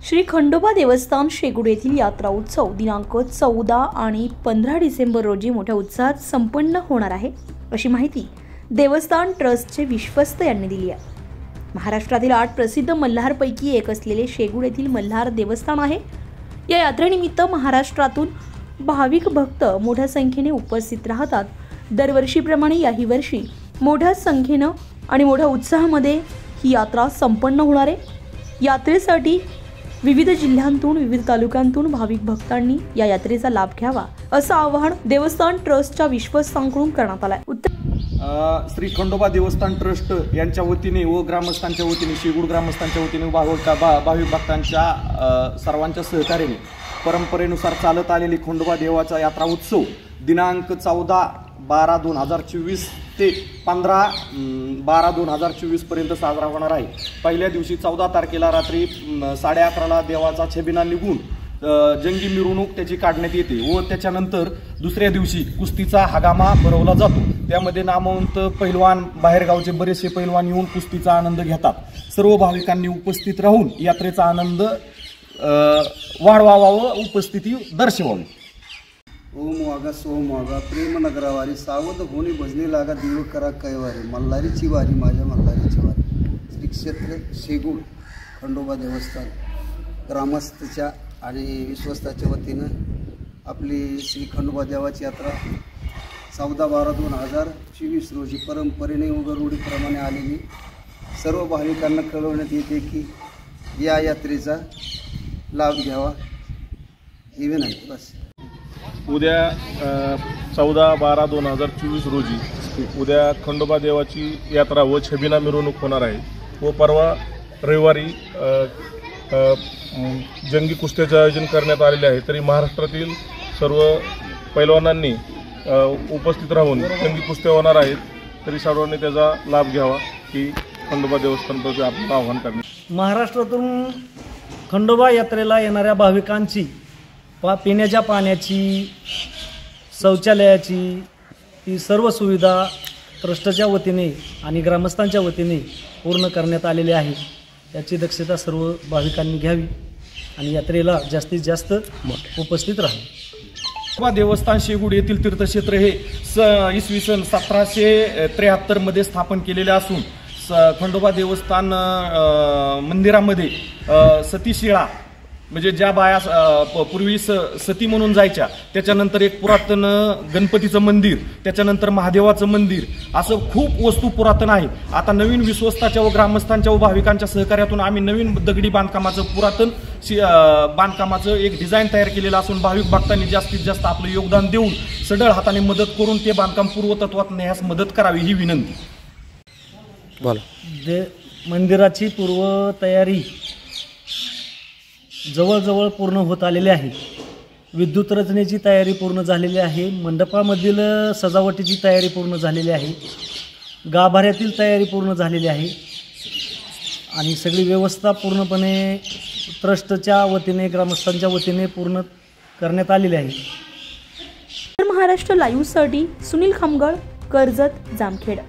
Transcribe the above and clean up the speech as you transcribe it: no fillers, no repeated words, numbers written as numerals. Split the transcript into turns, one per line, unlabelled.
श्री खंडोबा देवस्थान शेगुड येथील यात्रा उत्सव दिनांक 14 आणि 15 डिसेंबर रोजी मोठ्या उत्साहात संपन्न होणार आहे, अशी माहिती देवस्थान ट्रस्टचे विश्वस्त यांनी दिली आहे। महाराष्ट्रातील 8 प्रसिद्ध मल्हारपैकी एक असलेले शेगुड येथील मल्हार देवस्थान आहे। या यात्रेनिमित्त महाराष्ट्रातून भाविक भक्त मोठ्या संख्येने उपस्थित राहतात। दरवर्षीप्रमाणे याही वर्षी मोठ्या संख्येने आणि मोठ्या उत्साहामध्ये ही यात्रा संपन्न होणार आहे। यात्रेसाठी विविध जिल्ह्यांतून विविध तालुक्यांतून भाविक भक्तांनी या यात्रेचा लाभ घ्यावा असं आवाहन देवस्थान ट्रस्टच्या विश्वस्तांकडून करण्यात आलं आहे।
श्री खंडोबा देवस्थान ट्रस्ट यांच्या वतीने व ग्रामस्थांच्या वतीने शेगुड ग्रामस्थांच्या वतीने भाविक भक्तांच्या सर्वांच्या सहकार्याने परंपरेनुसार चालत आलेली खंडोबा देवाचा यात्रा उत्सव दिनांक 14/12/2024 ते 15/12/2024 पर्यंत साजरा होणार आहे। पहिल्या दिवशी 14 तारखेला रात्री 11:30ला देवाचा छबिना निघून जंगी मिरवणूक त्याची काढण्यात येते व त्याच्यानंतर दुसऱ्या दिवशी कुस्तीचा हंगामा भरवला जातो। त्यामध्ये नामवंत पैलवान बाहेरगावचे बरेचसे पैलवान येऊन कुस्तीचा आनंद घेतात। सर्व भाविकांनी उपस्थित राहून यात्रेचा आनंद वाढवावा व उपस्थिती दर्शवावी।
ओम वागा सोम वागा प्रेम नगरावारी सावध होणी भजनी लागा देव करा कैवारी मल्हारीची वारी माझ्या मल्हारीची वारी। श्री क्षेत्र शेगुड खंडोबा देवस्थान ग्रामस्थच्या आणि विश्वस्ताच्या वतीनं आपली श्री खंडोबा देवाची यात्रा 14/12/2024 रोजी परंपरेने व गरुडीप्रमाणे आलेली सर्व भाविकांना कळवण्यात येते की या यात्रेचा लाभ घ्यावा ही विनंती। बस
उद्या 14/12/2024 रोजी उद्या खंडोबा देवाची यात्रा व छबिना मिरवणूक होणार आहे व परवा रविवारी जंगी कुस्त्याचे आयोजन करण्यात आलेले आहे। तरी महाराष्ट्रातील सर्व पैलवानांनी उपस्थित राहून जंगी कुस्त्या होणार आहेत, तरी सर्वांनी त्याचा लाभ घ्यावा ही खंडोबा देवस्थानतर्फे आपलं आवाहन करण्यात।
महाराष्ट्रातून खंडोबा यात्रेला येणाऱ्या भाविकांची पिण्याच्या पाण्याची, शौचालयाची ही सर्व सुविधा ट्रस्टच्या वतीने आणि ग्रामस्थांच्या वतीने पूर्ण करण्यात आलेली आहे। याची दक्षता सर्व भाविकांनी घ्यावी आणि यात्रेला जास्तीत जास्त उपस्थित राहावे।
देवस्थान शेगुड येथील तीर्थक्षेत्र हे इसवी सन 1773 मध्ये स्थापन केलेले असून खंडोबा देवस्थान मंदिरामध्ये सतीशिळा म्हणजे ज्या बाया पूर्वी सती म्हणून जायच्या, त्याच्यानंतर एक पुरातन गणपतीचं मंदिर, त्याच्यानंतर महादेवाचं मंदिर, असं खूप वस्तू पुरातन आहे। आता नवीन विश्वस्ताच्या व ग्रामस्थांच्या व भाविकांच्या सहकार्यातून आम्ही नवीन दगडी बांधकामाचं पुरातन बांधकामाचं एक डिझाईन तयार केलेलं असून भाविक भक्तांनी जास्तीत जास्त आपलं योगदान देऊन सढळ हाताने मदत करून ते बांधकाम पूर्वतत्वात नेण्यास मदत करावी ही विनंती।
मंदिराची पूर्व तयारी जवळजवळ पूर्ण होत आलेली आहे। विद्युत रचनेची तयारी पूर्ण झालेली आहे। मंडपामधील सजावटीची तयारी पूर्ण झालेली आहे। गाभाऱ्यातील तयारी पूर्ण झालेली आहे आणि सगळी व्यवस्था पूर्णपणे ट्रस्टच्या वतीने ग्रामस्थांच्या वतीने पूर्ण करण्यात आलेली आहे।
महाराष्ट्र लाईव्हसाठी सुनील खामगळ, कर्जत, जामखेड।